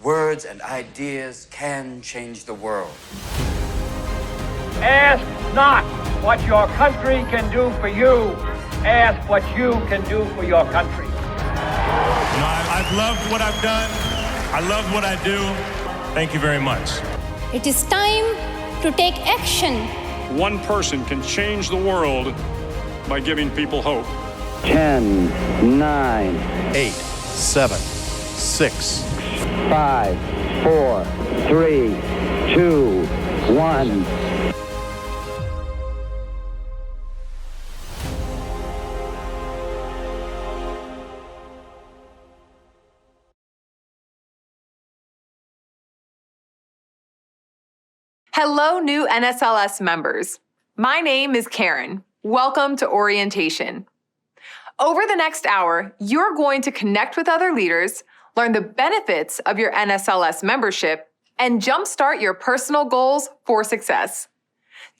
Words and ideas can change the world. Ask not what your country can do for you. Ask what you can do for your country. You know, I've loved what I've done. I love what I do. Thank you very much. It is time to take action. One person can change the world by giving people hope. 10, 9, 8, 7, 6, 5, 4, 3, 2, 1. Hello, new NSLS members. My name is Karen. Welcome to orientation. Over the next hour, you're going to connect with other leaders, learn the benefits of your NSLS membership, and jumpstart your personal goals for success.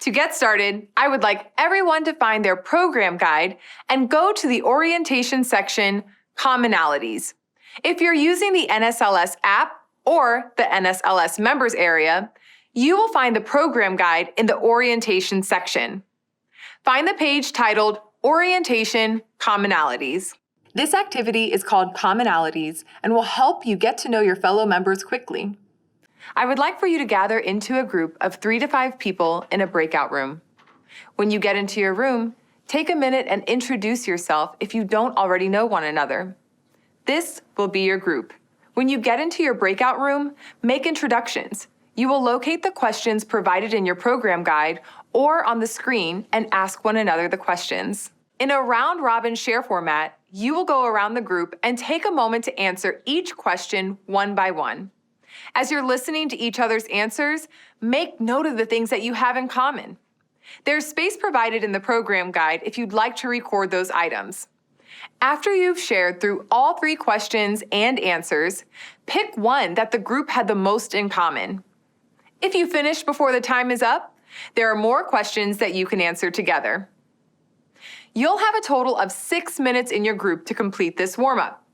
To get started, I would like everyone to find their program guide and go to the orientation section, Commonalities. If you're using the NSLS app or the NSLS members area, you will find the program guide in the orientation section. Find the page titled Orientation Commonalities. This activity is called Commonalities and will help you get to know your fellow members quickly. I would like for you to gather into a group of 3 to 5 people in a breakout room. When you get into your room, take a minute and introduce yourself if you don't already know one another. This will be your group. When you get into your breakout room, make introductions. You will locate the questions provided in your program guide or on the screen and ask one another the questions. In a round-robin share format, you will go around the group and take a moment to answer each question one by one. As you're listening to each other's answers, make note of the things that you have in common. There's space provided in the program guide if you'd like to record those items. After you've shared through all 3 questions and answers, pick one that the group had the most in common. If you finish before the time is up, there are more questions that you can answer together. You'll have a total of 6 minutes in your group to complete this warm-up.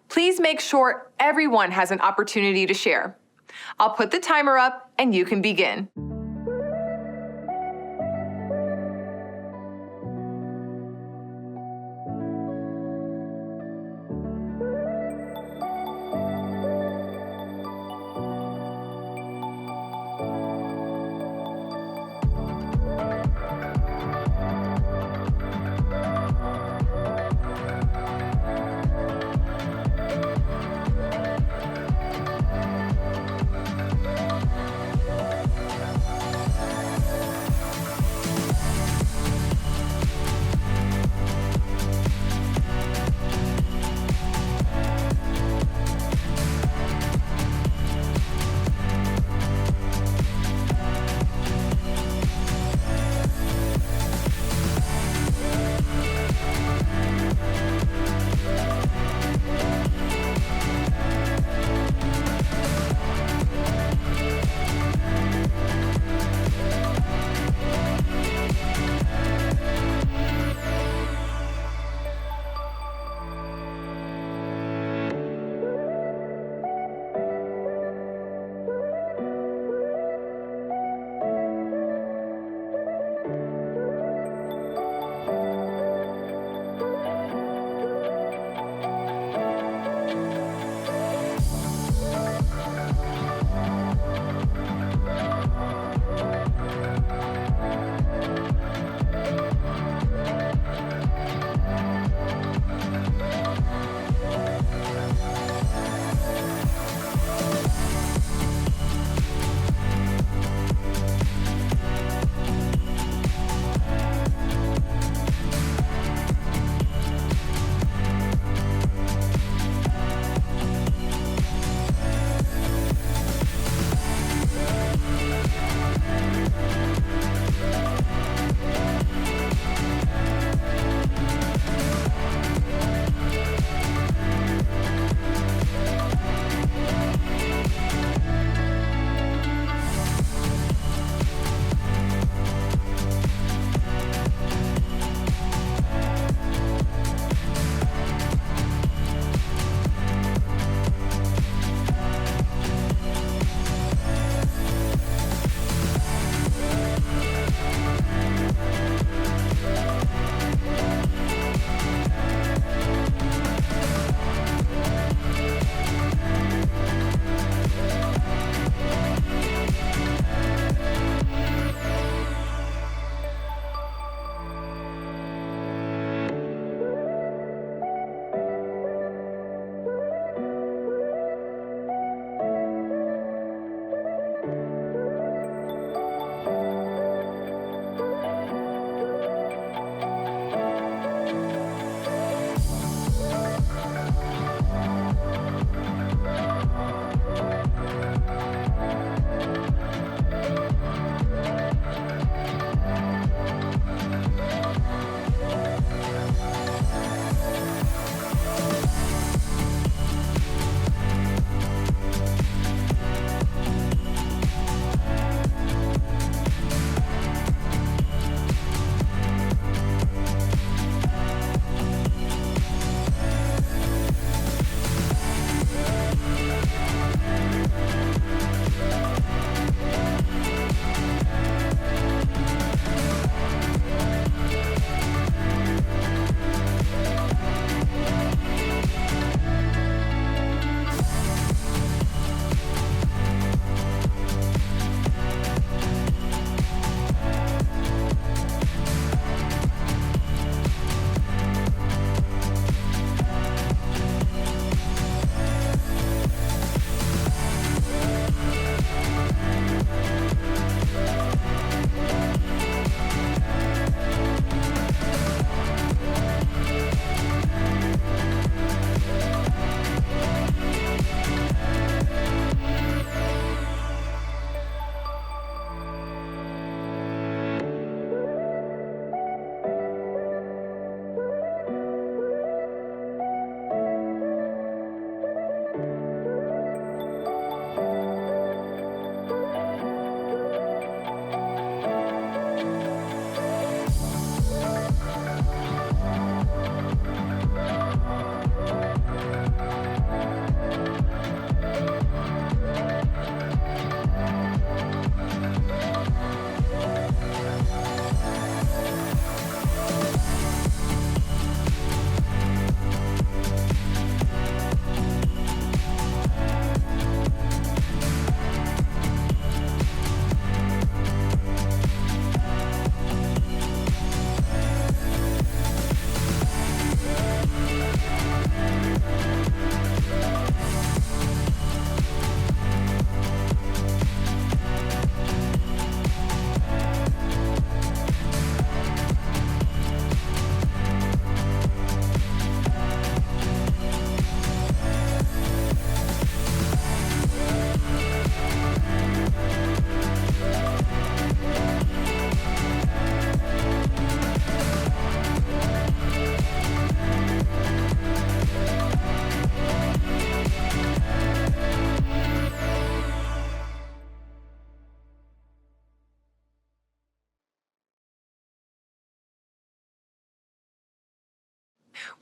Please make sure everyone has an opportunity to share. I'll put the timer up and you can begin.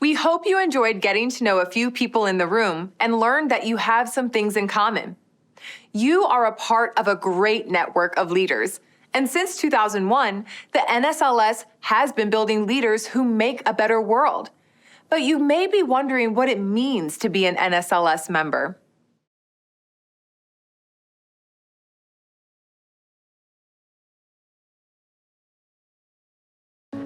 We hope you enjoyed getting to know a few people in the room and learned that you have some things in common. You are a part of a great network of leaders. And since 2001, the NSLS has been building leaders who make a better world. But you may be wondering what it means to be an NSLS member.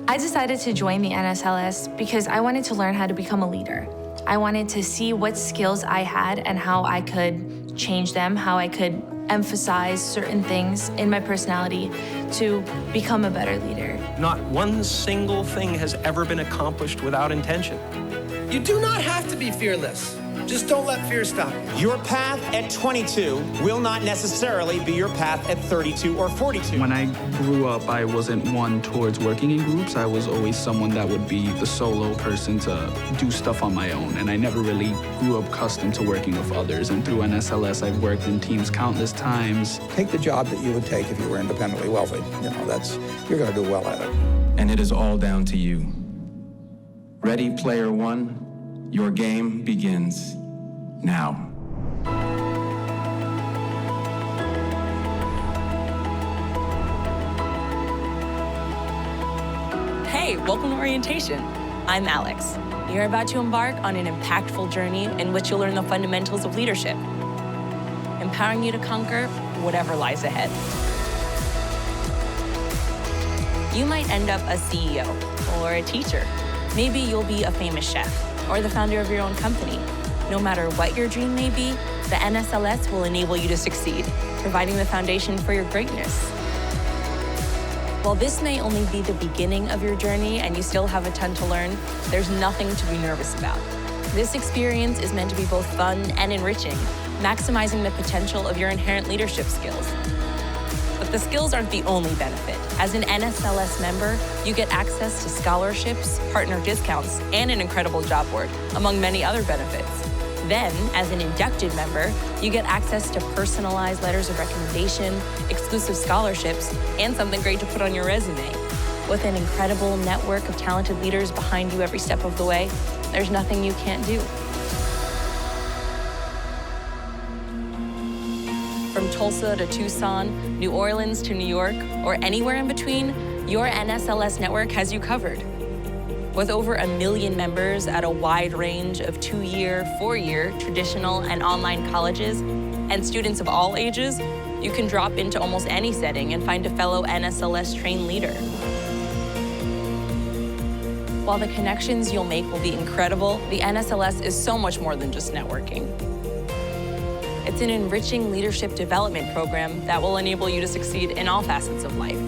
I decided to join the NSLS because I wanted to learn how to become a leader. I wanted to see what skills I had and how I could change them, how I could emphasize certain things in my personality to become a better leader. Not one single thing has ever been accomplished without intention. You do not have to be fearless. Just don't let fear stop you. Your path at 22 will not necessarily be your path at 32 or 42. When I grew up, I wasn't one towards working in groups. I was always someone that would be the solo person to do stuff on my own. And I never really grew up accustomed to working with others. And through NSLS, I've worked in teams countless times. Take the job that you would take if you were independently wealthy. You know, you're going to do well at it. And it is all down to you. Ready, player one, your game begins now. Hey, welcome to orientation. I'm Alex. You're about to embark on an impactful journey in which you'll learn the fundamentals of leadership, empowering you to conquer whatever lies ahead. You might end up a CEO or a teacher. Maybe you'll be a famous chef or the founder of your own company. No matter what your dream may be, the NSLS will enable you to succeed, providing the foundation for your greatness. While this may only be the beginning of your journey and you still have a ton to learn, there's nothing to be nervous about. This experience is meant to be both fun and enriching, maximizing the potential of your inherent leadership skills. But the skills aren't the only benefit. As an NSLS member, you get access to scholarships, partner discounts, and an incredible job board, among many other benefits. Then, as an inducted member, you get access to personalized letters of recommendation, exclusive scholarships, and something great to put on your resume. With an incredible network of talented leaders behind you every step of the way, there's nothing you can't do. From Tulsa to Tucson, New Orleans to New York, or anywhere in between, your NSLS network has you covered. With over 1 million members at a wide range of 2-year, 4-year, traditional and online colleges, and students of all ages, you can drop into almost any setting and find a fellow NSLS-trained leader. While the connections you'll make will be incredible, the NSLS is so much more than just networking. It's an enriching leadership development program that will enable you to succeed in all facets of life.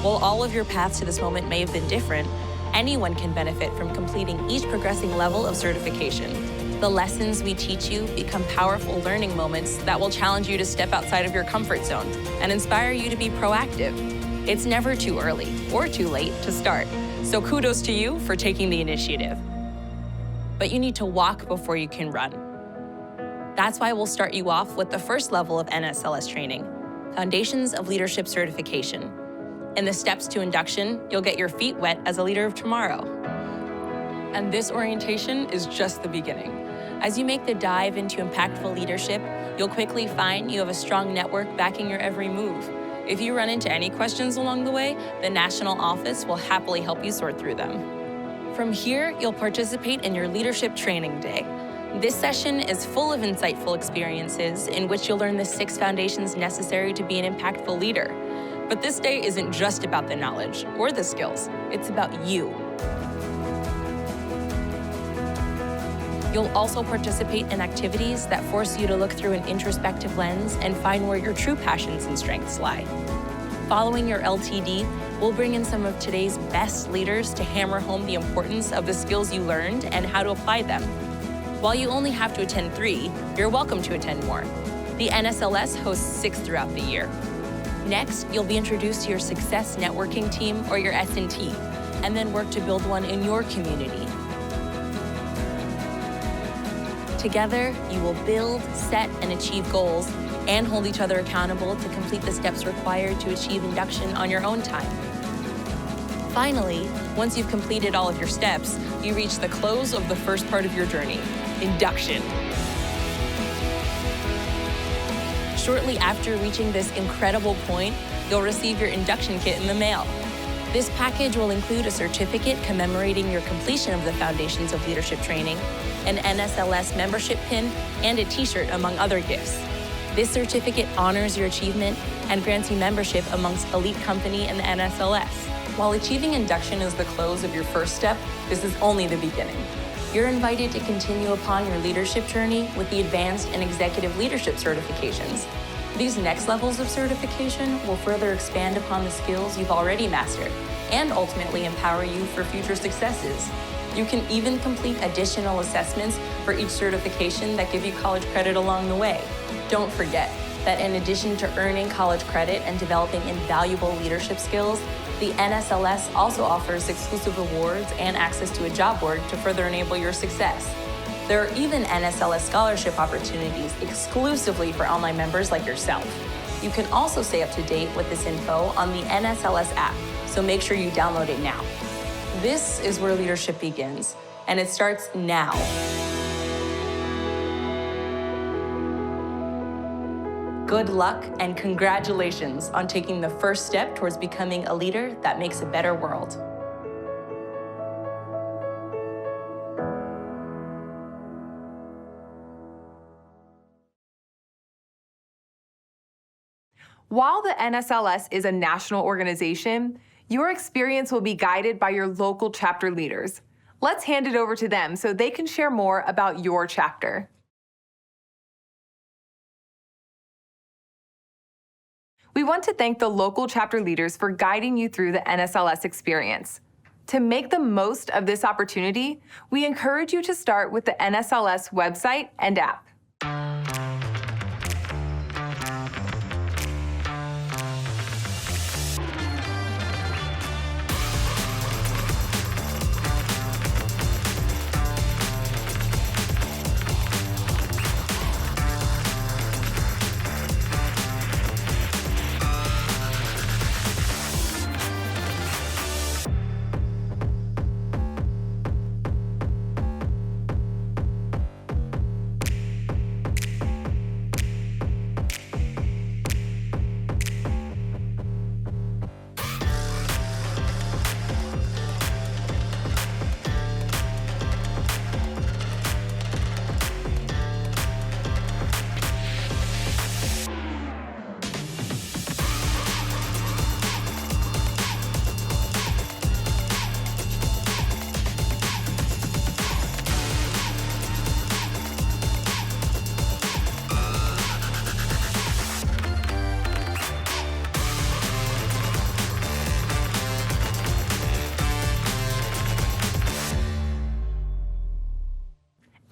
While all of your paths to this moment may have been different, anyone can benefit from completing each progressing level of certification. The lessons we teach you become powerful learning moments that will challenge you to step outside of your comfort zone and inspire you to be proactive. It's never too early or too late to start, so kudos to you for taking the initiative. But you need to walk before you can run. That's why we'll start you off with the first level of NSLS training, Foundations of Leadership Certification. In the steps to induction, you'll get your feet wet as a leader of tomorrow. And this orientation is just the beginning. As you make the dive into impactful leadership, you'll quickly find you have a strong network backing your every move. If you run into any questions along the way, the national office will happily help you sort through them. From here, you'll participate in your leadership training day. This session is full of insightful experiences in which you'll learn the 6 foundations necessary to be an impactful leader. But this day isn't just about the knowledge or the skills, it's about you. You'll also participate in activities that force you to look through an introspective lens and find where your true passions and strengths lie. Following your LTD, we'll bring in some of today's best leaders to hammer home the importance of the skills you learned and how to apply them. While you only have to attend 3, you're welcome to attend more. The NSLS hosts 6 throughout the year. Next, you'll be introduced to your Success Networking Team, or your S&T, and then work to build one in your community. Together, you will build, set, and achieve goals, and hold each other accountable to complete the steps required to achieve induction on your own time. Finally, once you've completed all of your steps, you reach the close of the first part of your journey, induction. Shortly after reaching this incredible point, you'll receive your induction kit in the mail. This package will include a certificate commemorating your completion of the Foundations of Leadership training, an NSLS membership pin, and a t-shirt, among other gifts. This certificate honors your achievement and grants you membership amongst elite company and the NSLS. While achieving induction is the close of your first step, this is only the beginning. You're invited to continue upon your leadership journey with the Advanced and Executive Leadership certifications. These next levels of certification will further expand upon the skills you've already mastered and ultimately empower you for future successes. You can even complete additional assessments for each certification that give you college credit along the way. Don't forget that in addition to earning college credit and developing invaluable leadership skills, the NSLS also offers exclusive rewards and access to a job board to further enable your success. There are even NSLS scholarship opportunities exclusively for online members like yourself. You can also stay up to date with this info on the NSLS app, so make sure you download it now. This is where leadership begins, and it starts now. Good luck and congratulations on taking the first step towards becoming a leader that makes a better world. While the NSLS is a national organization, your experience will be guided by your local chapter leaders. Let's hand it over to them so they can share more about your chapter. We want to thank the local chapter leaders for guiding you through the NSLS experience. To make the most of this opportunity, we encourage you to start with the NSLS website and app.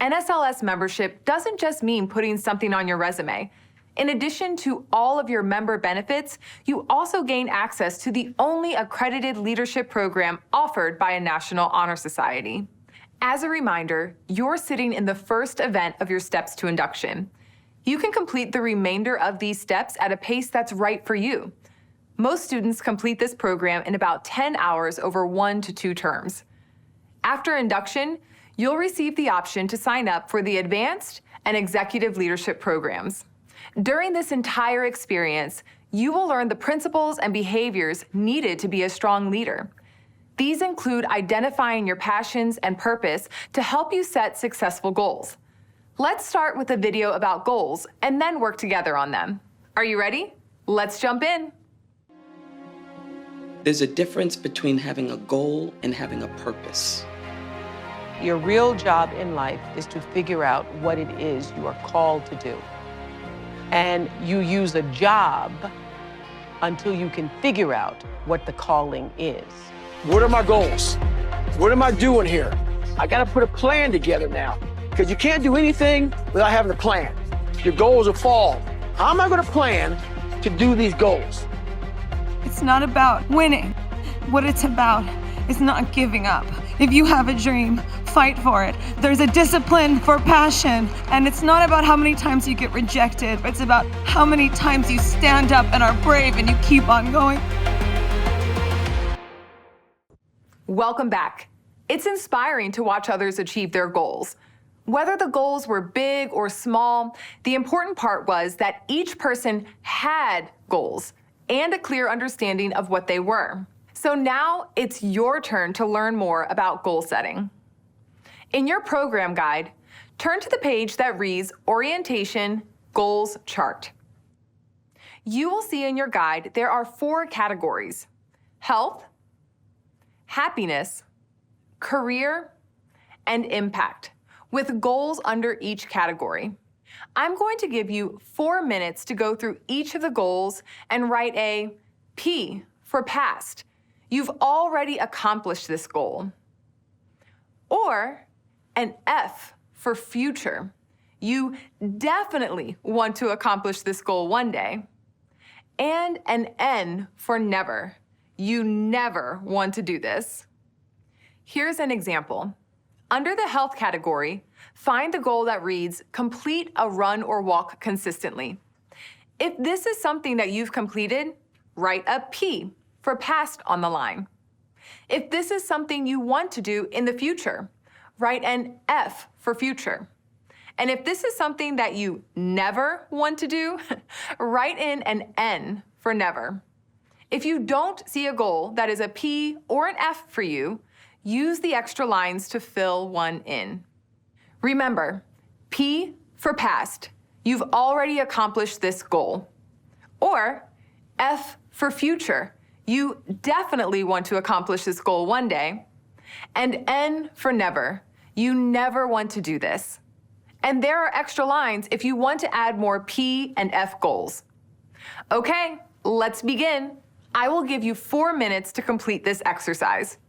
NSLS membership doesn't just mean putting something on your resume. In addition to all of your member benefits, you also gain access to the only accredited leadership program offered by a National Honor Society. As a reminder, you're sitting in the first event of your steps to induction. You can complete the remainder of these steps at a pace that's right for you. Most students complete this program in about 10 hours over 1 to 2 terms. After induction, you'll receive the option to sign up for the Advanced and Executive Leadership programs. During this entire experience, you will learn the principles and behaviors needed to be a strong leader. These include identifying your passions and purpose to help you set successful goals. Let's start with a video about goals and then work together on them. Are you ready? Let's jump in. There's a difference between having a goal and having a purpose. Your real job in life is to figure out what it is you are called to do. And you use a job until you can figure out what the calling is. What are my goals? What am I doing here? I gotta put a plan together now, because you can't do anything without having a plan. Your goals will fall. How am I gonna plan to do these goals? It's not about winning. What it's about is not giving up. If you have a dream, fight for it. There's a discipline for passion, and it's not about how many times you get rejected. It's about how many times you stand up and are brave and you keep on going. Welcome back. It's inspiring to watch others achieve their goals. Whether the goals were big or small, the important part was that each person had goals and a clear understanding of what they were. So now it's your turn to learn more about goal setting. In your program guide, turn to the page that reads Orientation Goals Chart. You will see in your guide there are 4 categories: health, happiness, career, and impact, with goals under each category. I'm going to give you 4 minutes to go through each of the goals and write a P for past. You've already accomplished this goal. Or an F for future. You definitely want to accomplish this goal one day. And an N for never. You never want to do this. Here's an example. Under the health category, find the goal that reads, complete a run or walk consistently. If this is something that you've completed, write a P for past on the line. If this is something you want to do in the future, write an F for future. And if this is something that you never want to do, write in an N for never. If you don't see a goal that is a P or an F for you, use the extra lines to fill one in. Remember, P for past, you've already accomplished this goal. Or F for future, you definitely want to accomplish this goal one day. And N for never, you never want to do this. And there are extra lines if you want to add more P and F goals. Okay, let's begin. I will give you 4 minutes to complete this exercise.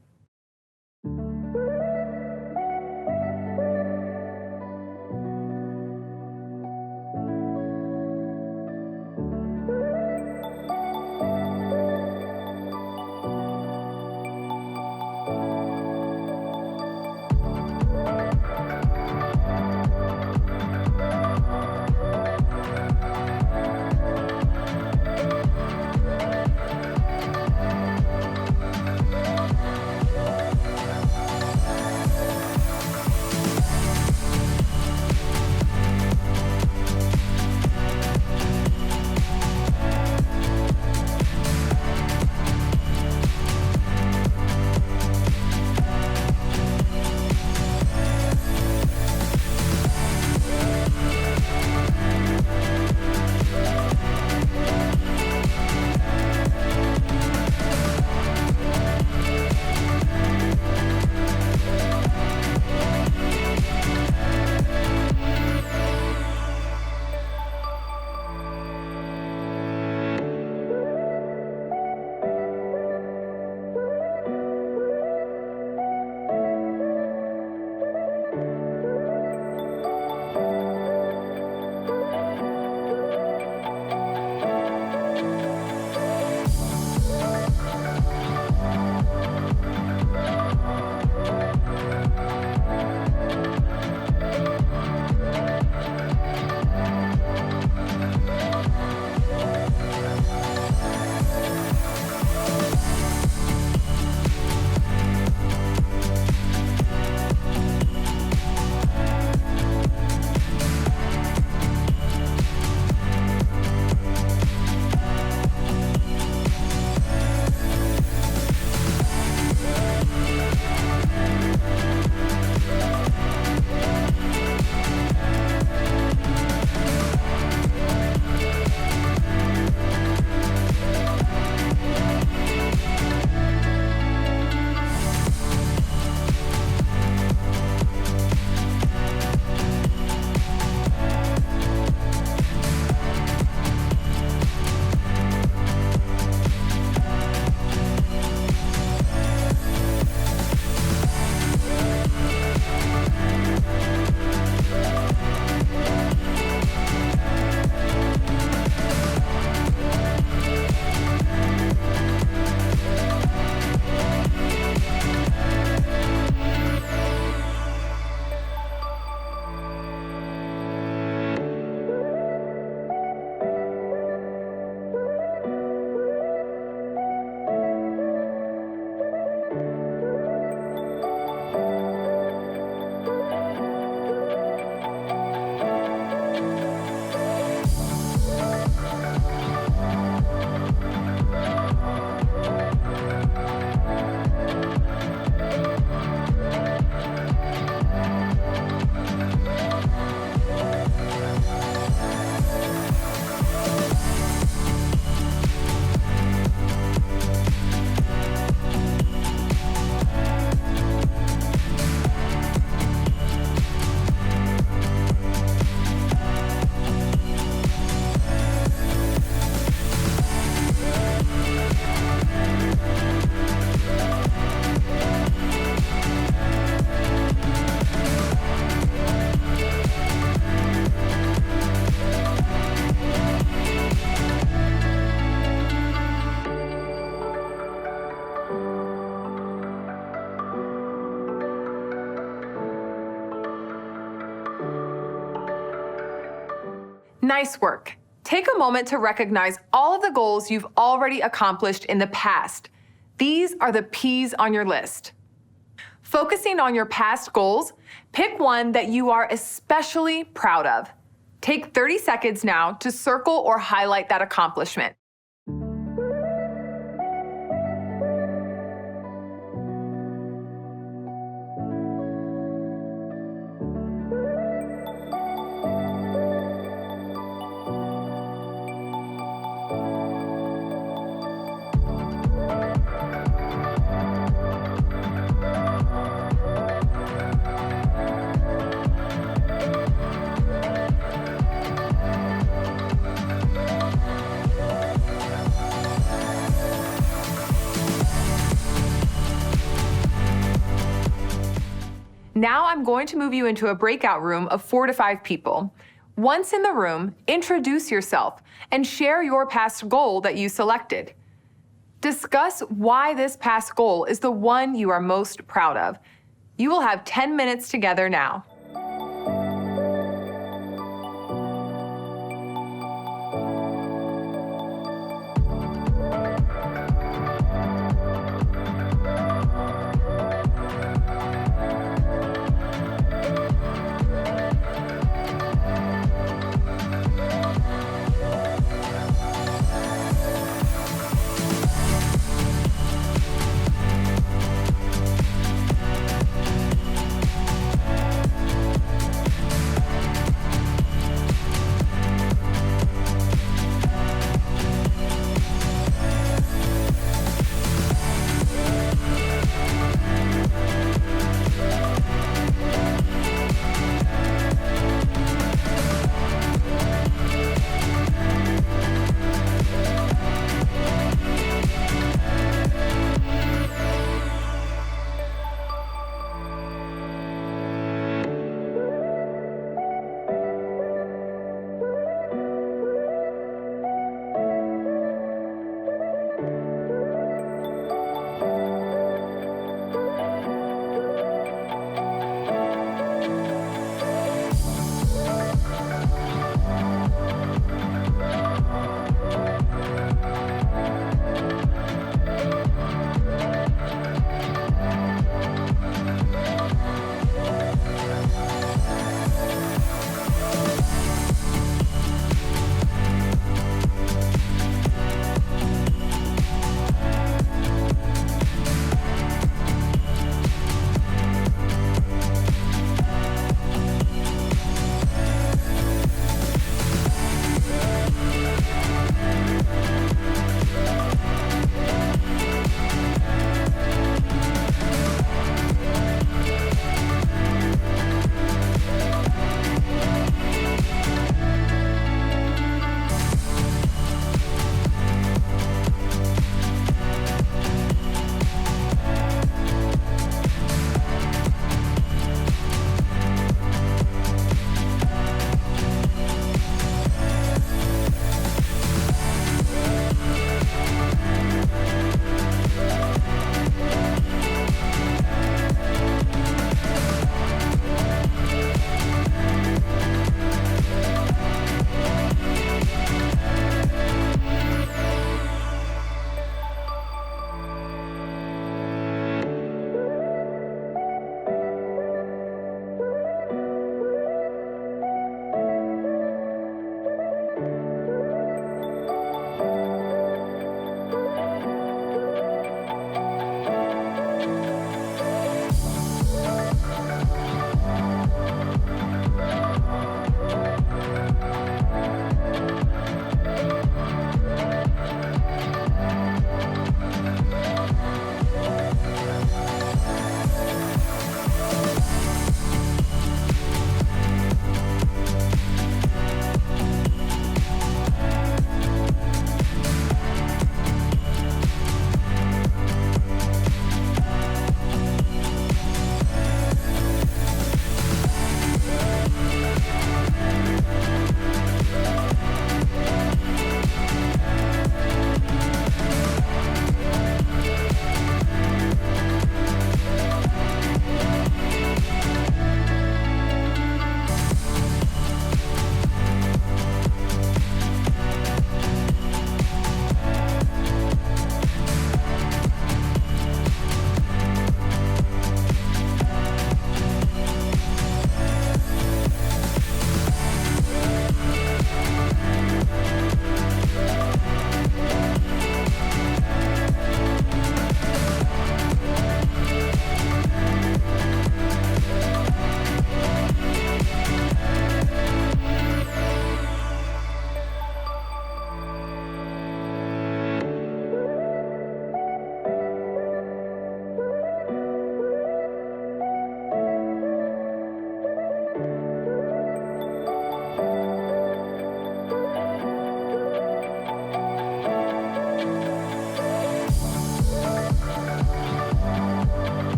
Nice work. Take a moment to recognize all of the goals you've already accomplished in the past. These are the P's on your list. Focusing on your past goals, pick one that you are especially proud of. Take 30 seconds now to circle or highlight that accomplishment. Now I'm going to move you into a breakout room of 4 to 5 people. Once in the room, introduce yourself and share your past goal that you selected. Discuss why this past goal is the one you are most proud of. You will have 10 minutes together now.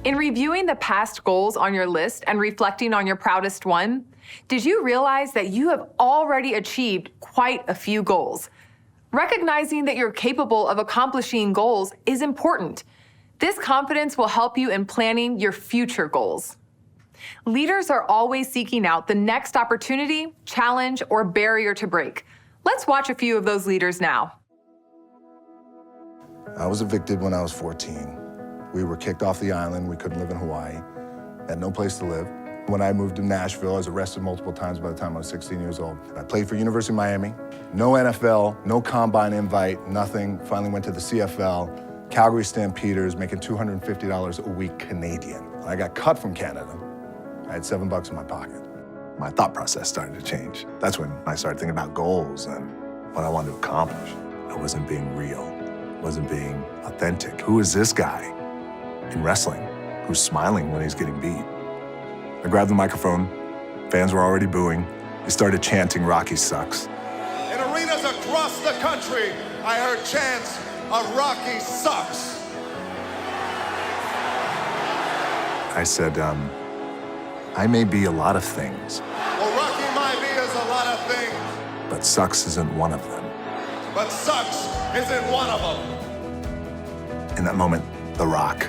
In reviewing the past goals on your list and reflecting on your proudest one, did you realize that you have already achieved quite a few goals? Recognizing that you're capable of accomplishing goals is important. This confidence will help you in planning your future goals. Leaders are always seeking out the next opportunity, challenge, or barrier to break. Let's watch a few of those leaders now. I was evicted when I was 14. We were kicked off the island. We couldn't live in Hawaii. Had no place to live. When I moved to Nashville, I was arrested multiple times by the time I was 16 years old. I played for University of Miami. No NFL, no combine invite, nothing. Finally went to the CFL, Calgary Stampeders, making $250 a week Canadian. When I got cut from Canada, I had $7 in my pocket. My thought process started to change. That's when I started thinking about goals and what I wanted to accomplish. I wasn't being real, wasn't being authentic. Who is this guy in wrestling who's smiling when he's getting beat? I grabbed the microphone, fans were already booing. They started chanting, "Rocky sucks." In arenas across the country, I heard chants of "Rocky sucks." I said, I may be a lot of things, Well, Rocky might be as a lot of things, but sucks isn't one of them. but sucks isn't one of them. In that moment, The Rock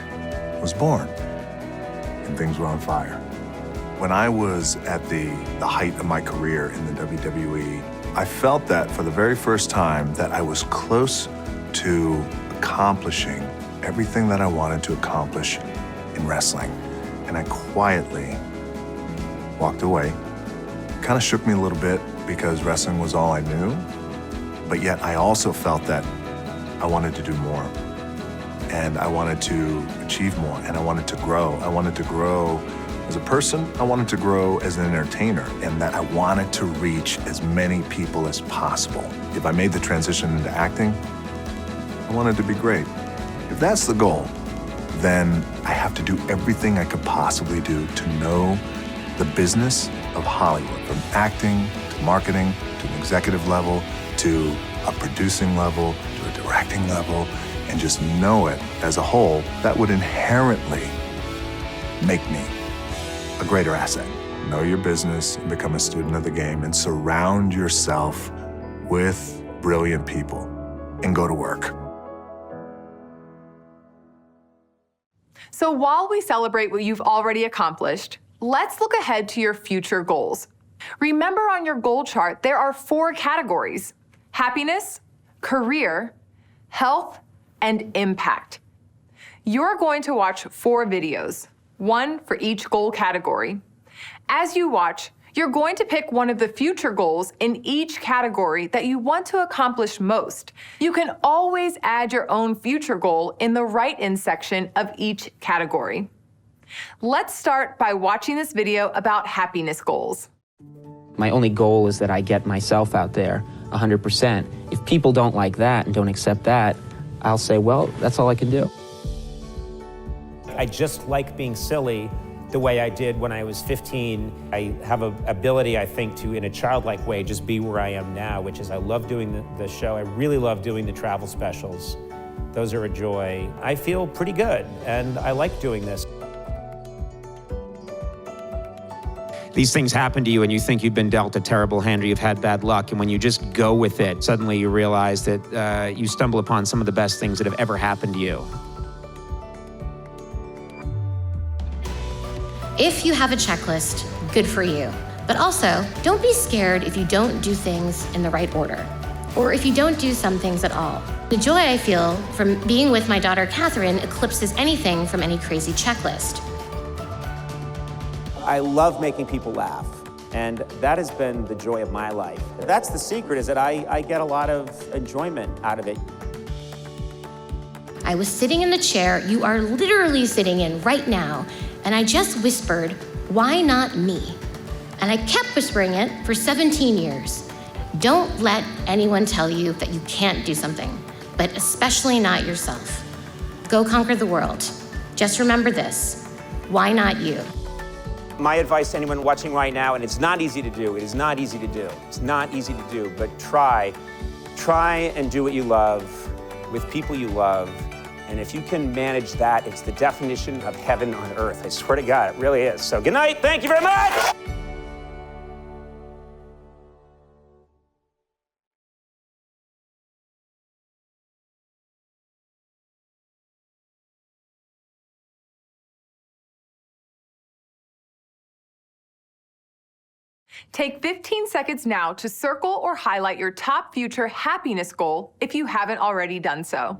was born, and things were on fire. When I was at the height of my career in the WWE, I felt that for the very first time that I was close to accomplishing everything that I wanted to accomplish in wrestling. And I quietly walked away. Kind of shook me a little bit because wrestling was all I knew, but yet I also felt that I wanted to do more. And I wanted to achieve more, and I wanted to grow. I wanted to grow as a person, I wanted to grow as an entertainer, and that I wanted to reach as many people as possible. If I made the transition into acting, I wanted to be great. If that's the goal, then I have to do everything I could possibly do to know the business of Hollywood, from acting to marketing to an executive level to a producing level to a directing level, and just know it as a whole. That would inherently make me a greater asset. Know your business and become a student of the game, and surround yourself with brilliant people and go to work. So while we celebrate what you've already accomplished, let's look ahead to your future goals. Remember, on your goal chart, there are 4 categories: happiness, career, health, and impact. You're going to watch 4 videos, 1 for each goal category. As you watch, you're going to pick one of the future goals in each category that you want to accomplish most. You can always add your own future goal in the write-in section of each category. Let's start by watching this video about happiness goals. My only goal is that I get myself out there 100%. If people don't like that and don't accept that, I'll say, well, that's all I can do. I just like being silly the way I did when I was 15. I have an ability, I think, to, in a childlike way, just be where I am now, which is I love doing the show. I really love doing the travel specials. Those are a joy. I feel pretty good, and I like doing this. These things happen to you and you think you've been dealt a terrible hand or you've had bad luck, and when you just go with it, suddenly you realize that you stumble upon some of the best things that have ever happened to you. If you have a checklist, good for you. But also, don't be scared if you don't do things in the right order, or if you don't do some things at all. The joy I feel from being with my daughter Catherine eclipses anything from any crazy checklist. I love making people laugh, and that has been the joy of my life. That's the secret, is that I get a lot of enjoyment out of it. I was sitting in the chair you are literally sitting in right now, and I just whispered, "Why not me?" And I kept whispering it for 17 years. Don't let anyone tell you that you can't do something, but especially not yourself. Go conquer the world. Just remember this: why not you? My advice to anyone watching right now, and it's not easy to do, it is not easy to do. It's not easy to do, but try and do what you love with people you love, And if you can manage that, it's the definition of heaven on earth. I swear to God, it really is. So good night. Thank you very much. Take 15 seconds now to circle or highlight your top future happiness goal if you haven't already done so.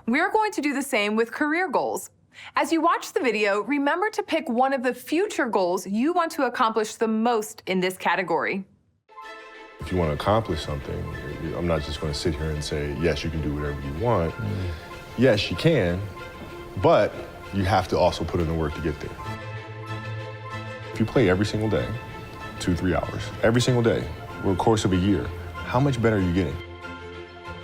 We're going to do the same with career goals. As you watch the video, remember to pick one of the future goals you want to accomplish the most in this category. If you want to accomplish something, I'm not just going to sit here and say, yes, you can do whatever you want. Yes, you can, but you have to also put in the work to get there. If you play every single day, 2-3 hours, every single day, over the course of a year, how much better are you getting?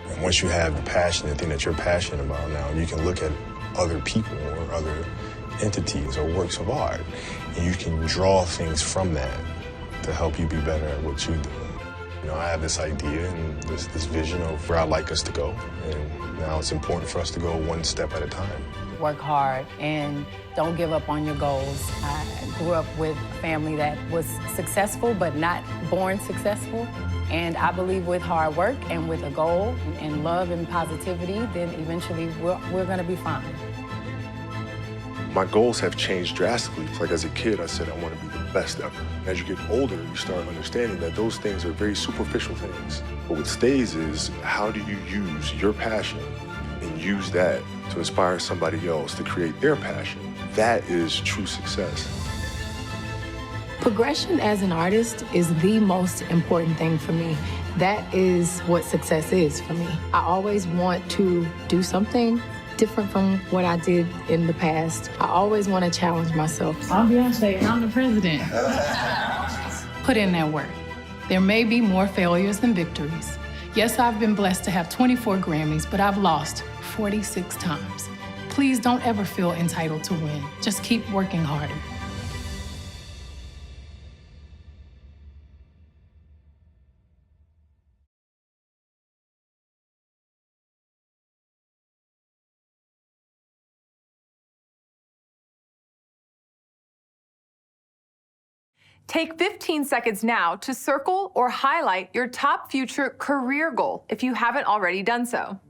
And once you have the passion, the thing that you're passionate about now, you can look at other people or other entities or works of art, and you can draw things from that to help you be better at what you do. You know, I have this idea and this vision of where I'd like us to go, and now it's important for us to go one step at a time. Work hard and don't give up on your goals. I grew up with a family that was successful but not born successful. And I believe with hard work and with a goal and love and positivity, then eventually we're gonna be fine. My goals have changed drastically. Like as a kid, I said I want to be the best ever. As you get older, you start understanding that those things are very superficial things. But what stays is how do you use your passion and use that to inspire somebody else to create their passion? That is true success. Progression as an artist is the most important thing for me. That is what success is for me. I always want to do something different from what I did in the past. I always want to challenge myself. I'm Beyonce and I'm the president. Put in that work. There may be more failures than victories. Yes, I've been blessed to have 24 Grammys, but I've lost 46 times. Please don't ever feel entitled to win. Just keep working harder. Take 15 seconds now to circle or highlight your top future career goal if you haven't already done so.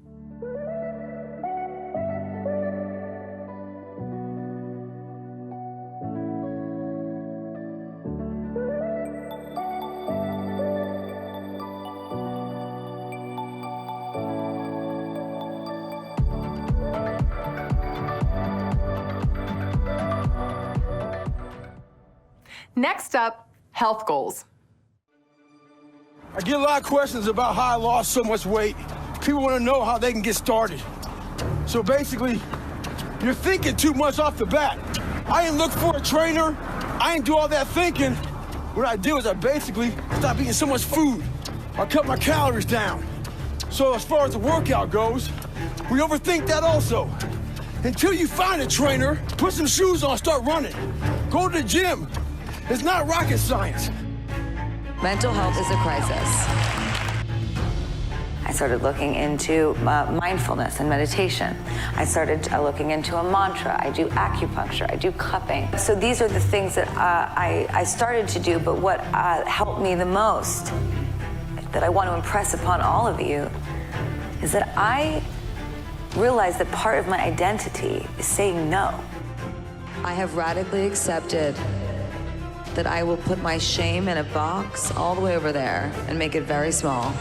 Next up, health goals. I get a lot of questions about how I lost so much weight. People want to know how they can get started. So basically, you're thinking too much off the bat. I didn't look for a trainer. I didn't do all that thinking. What I did was I basically stopped eating so much food. I cut my calories down. So as far as the workout goes, we overthink that also. Until you find a trainer, put some shoes on, start running. Go to the gym. It's not rocket science. Mental health is a crisis. I started looking into mindfulness and meditation. I started looking into a mantra. I do acupuncture. I do cupping. So these are the things that I started to do, but what helped me the most, that I want to impress upon all of you, is that I realized that part of my identity is saying no. I have radically accepted that I will put my shame in a box all the way over there and make it very small.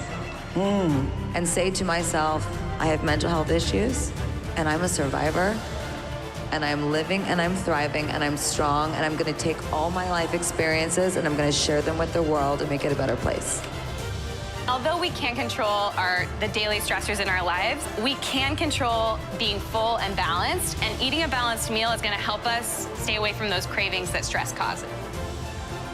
And say to myself, I have mental health issues and I'm a survivor and I'm living and I'm thriving and I'm strong and I'm gonna take all my life experiences and I'm gonna share them with the world and make it a better place. Although we can't control the daily stressors in our lives, we can control being full and balanced, and eating a balanced meal is gonna help us stay away from those cravings that stress causes.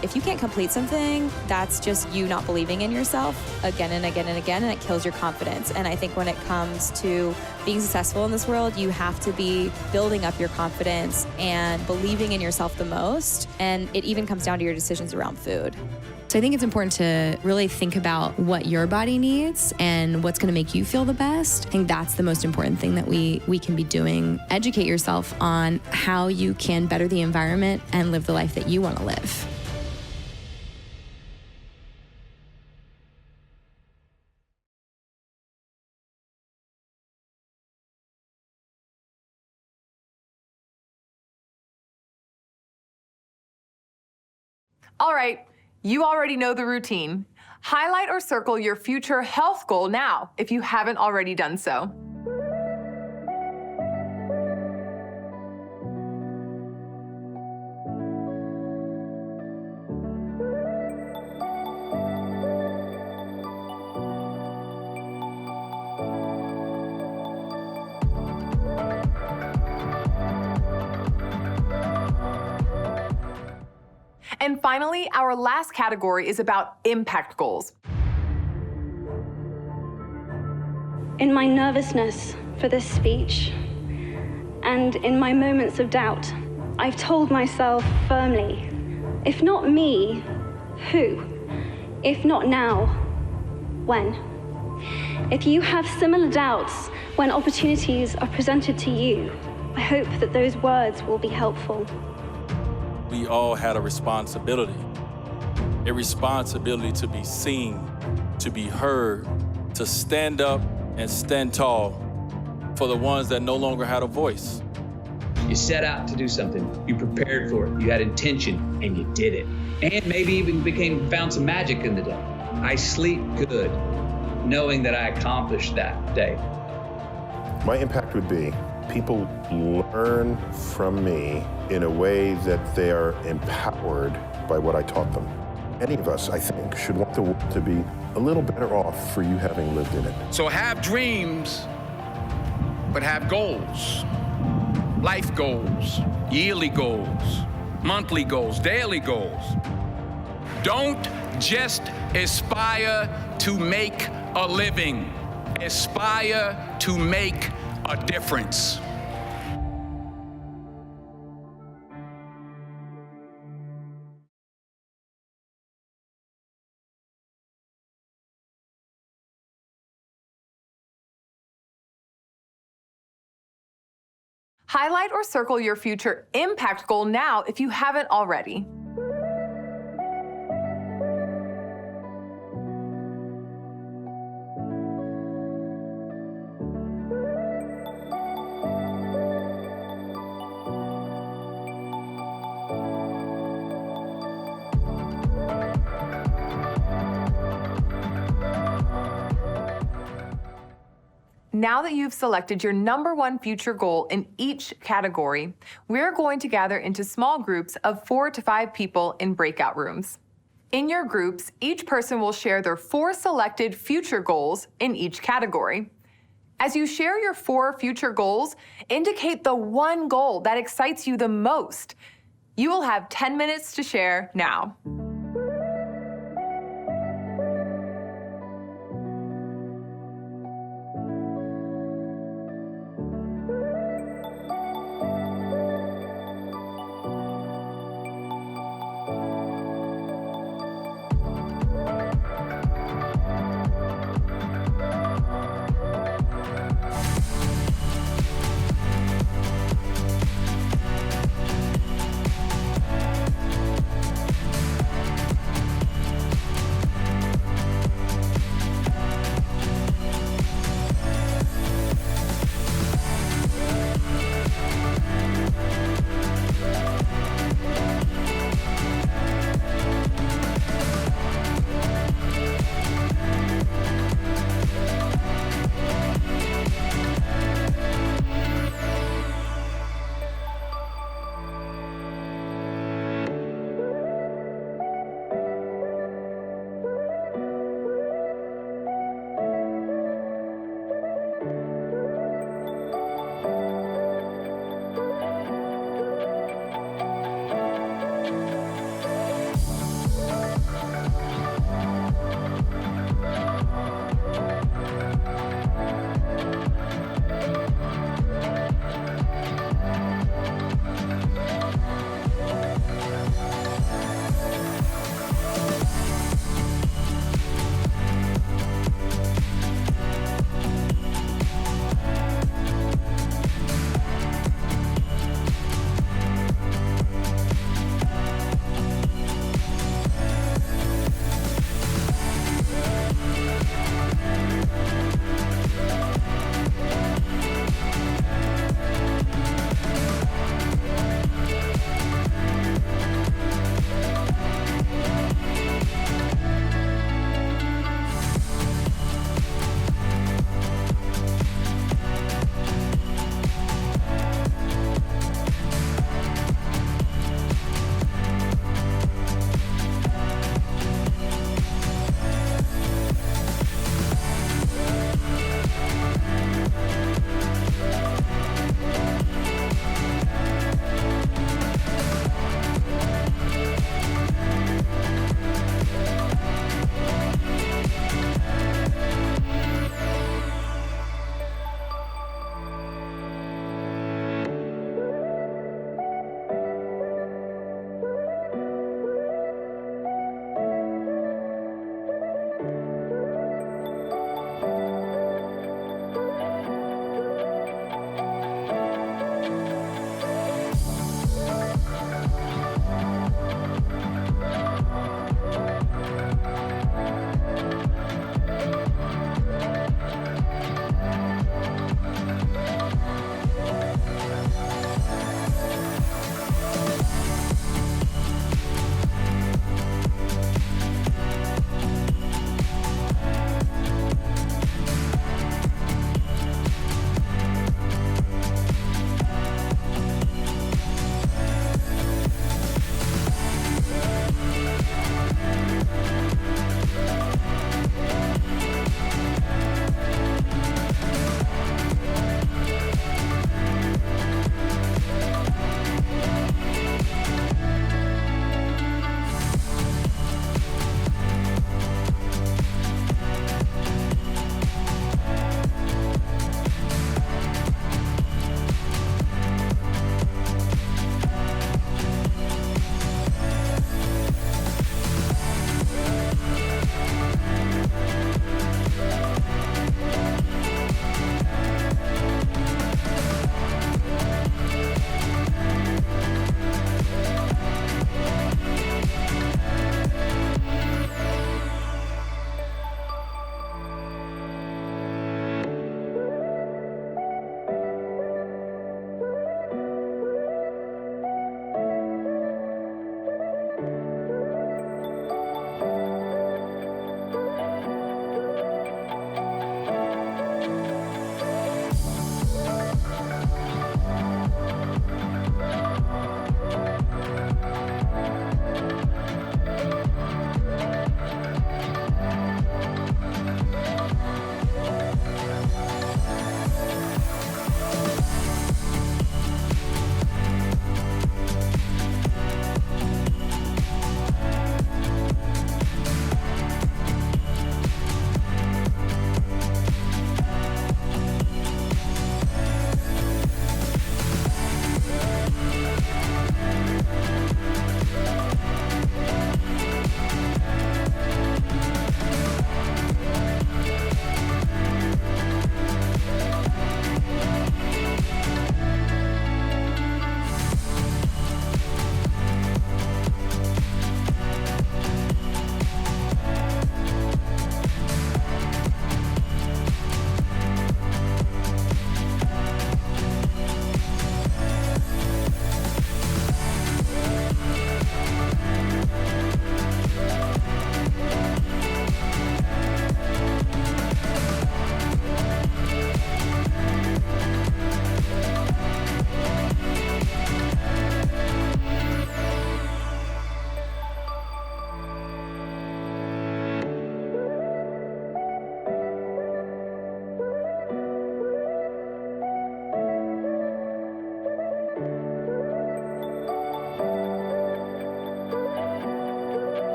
If you can't complete something, that's just you not believing in yourself again and again and again, and it kills your confidence. And I think when it comes to being successful in this world, you have to be building up your confidence and believing in yourself the most. And it even comes down to your decisions around food. So I think it's important to really think about what your body needs and what's going to make you feel the best. I think that's the most important thing that we can be doing. Educate yourself on how you can better the environment and live the life that you want to live. All right, you already know the routine. Highlight or circle your future health goal now if you haven't already done so. And finally, our last category is about impact goals. In my nervousness for this speech, and in my moments of doubt, I've told myself firmly, if not me, who? If not now, when? If you have similar doubts when opportunities are presented to you, I hope that those words will be helpful. We all had a responsibility to be seen, to be heard, to stand up and stand tall for the ones that no longer had a voice. You set out to do something, you prepared for it, you had intention, and you did it. And maybe even found some magic in the day. I sleep good, knowing that I accomplished that day. My impact would be people learn from me in a way that they are empowered by what I taught them. Any of us, I think, should want the world to be a little better off for you having lived in it. So have dreams, but have goals. Life goals, yearly goals, monthly goals, daily goals. Don't just aspire to make a living. Aspire to make a difference. Highlight or circle your future impact goal now if you haven't already. Now that you've selected your #1 future goal in each category, we're going to gather into small groups of 4 to 5 people in breakout rooms. In your groups, each person will share their 4 selected future goals in each category. As you share your 4 future goals, indicate the one goal that excites you the most. You will have 10 minutes to share now.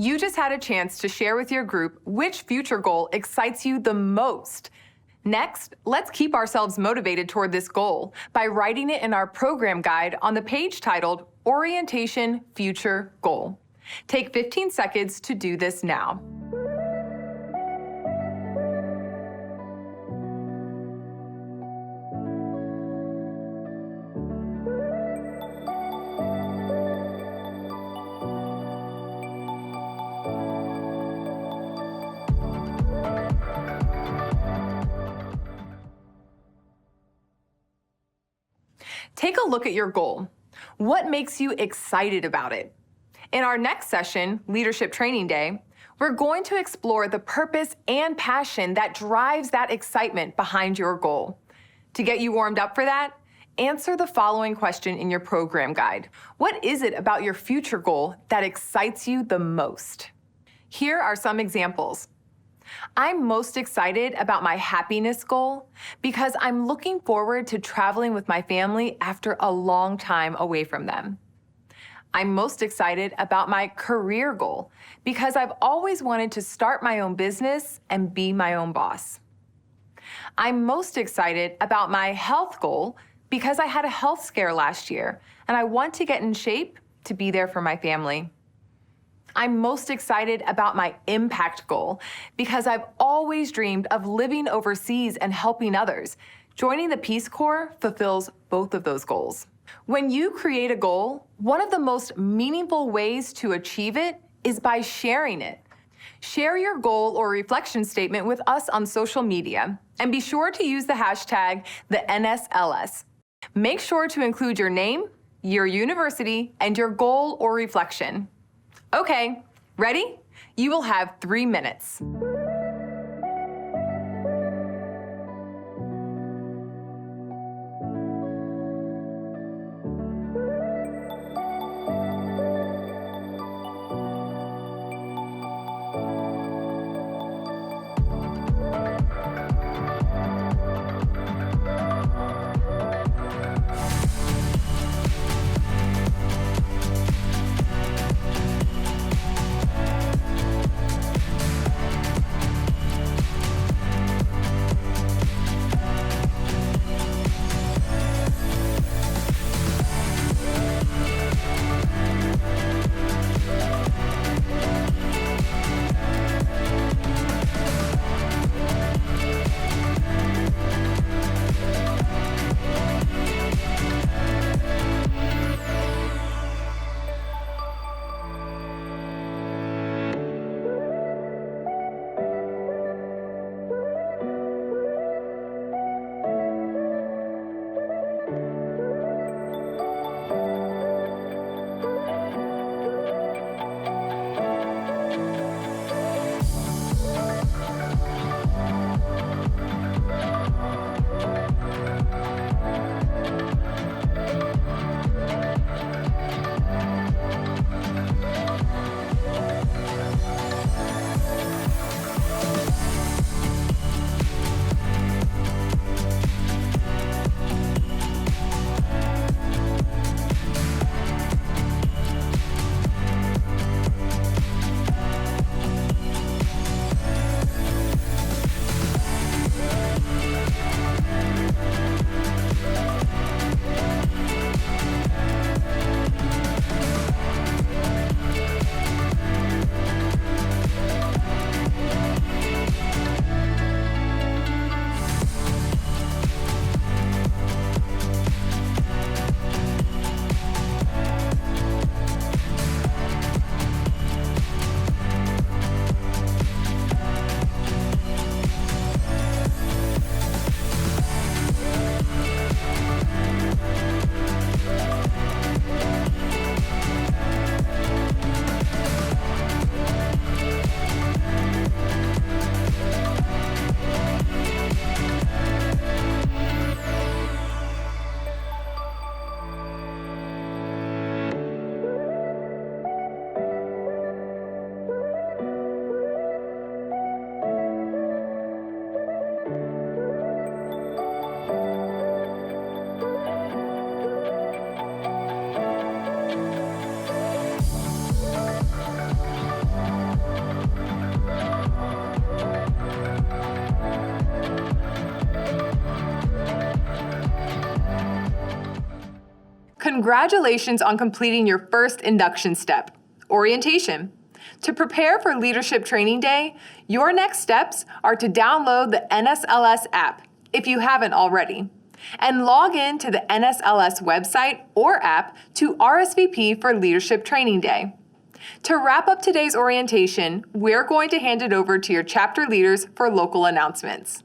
You just had a chance to share with your group which future goal excites you the most. Next, let's keep ourselves motivated toward this goal by writing it in our program guide on the page titled Orientation Future Goal. Take 15 seconds to do this now. Take a look at your goal. What makes you excited about it? In our next session, Leadership Training Day, we're going to explore the purpose and passion that drives that excitement behind your goal. To get you warmed up for that, answer the following question in your program guide. What is it about your future goal that excites you the most? Here are some examples. I'm most excited about my happiness goal because I'm looking forward to traveling with my family after a long time away from them. I'm most excited about my career goal because I've always wanted to start my own business and be my own boss. I'm most excited about my health goal because I had a health scare last year and I want to get in shape to be there for my family. I'm most excited about my impact goal because I've always dreamed of living overseas and helping others. Joining the Peace Corps fulfills both of those goals. When you create a goal, one of the most meaningful ways to achieve it is by sharing it. Share your goal or reflection statement with us on social media and be sure to use the hashtag #NSLS. Make sure to include your name, your university, and your goal or reflection. Okay, ready? You will have 3 minutes. Congratulations on completing your first induction step, orientation. To prepare for Leadership Training Day, your next steps are to download the NSLS app, if you haven't already, and log in to the NSLS website or app to RSVP for Leadership Training Day. To wrap up today's orientation, we're going to hand it over to your chapter leaders for local announcements.